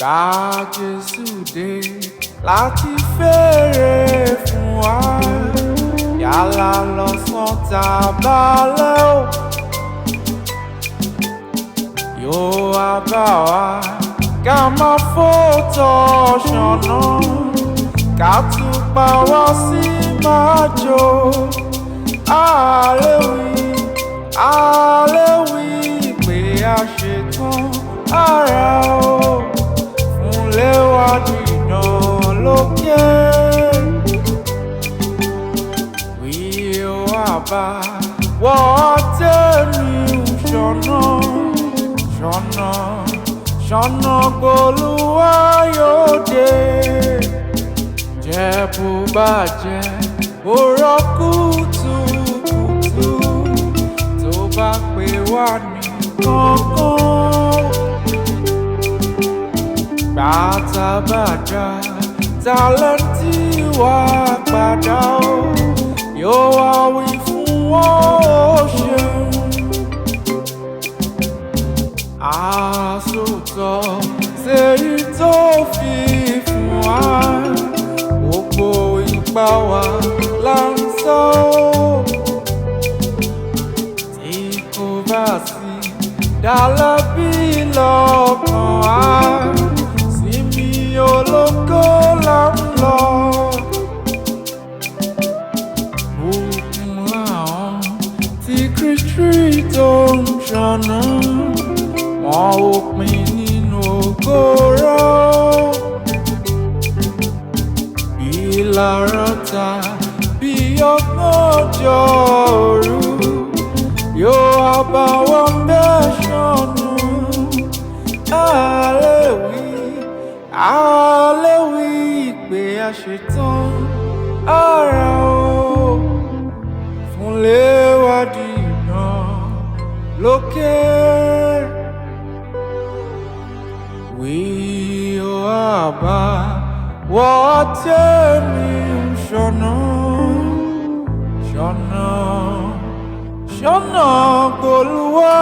Gba Jesu dé lati fere fún wa. Yálà lọ́sàn tàbálẹ̀ o, yóò wá bá wa ká má fòótọ́ ṣọ̀nà, ká tún pa wá sí máa jó. Àléwí pé a ṣetán ara o, fúnlé wa dìnà lókè. Wí ó wá bá wọ́n tẹ̀mí ṣọ̀nà gbólúwa yóò dé. Jẹ́ bó bá jẹ́ òrọ̀ kùtùkùtù, tó bá pè wá ní kankan. Gbàtàbàdà tálẹ́ǹtì wá padà o, yóò wá wí fún wọn ó ṣeun. Àsòtọ́ ṣèyí tó fi fún wa, gbogbo ipá wa là ń sọ. Tí kò bá sí dálábì lọ́kàn wa, sími ológo là ń lọ. Òkun làwọn tí Kristi tó ń ṣọ̀nà, wọn ò pín nínú ògo rẹ̀. Bí lárọ́ta bí ọgbọ́njọ́ òru, yóò wá bá wọn mẹ́sàn-án. Àléwí pé a ṣetán ara o, fúnlé wa dìnà lókè. Wí ó wá bá wọ́n tẹ̀mí ṣọ̀nà gbólúwa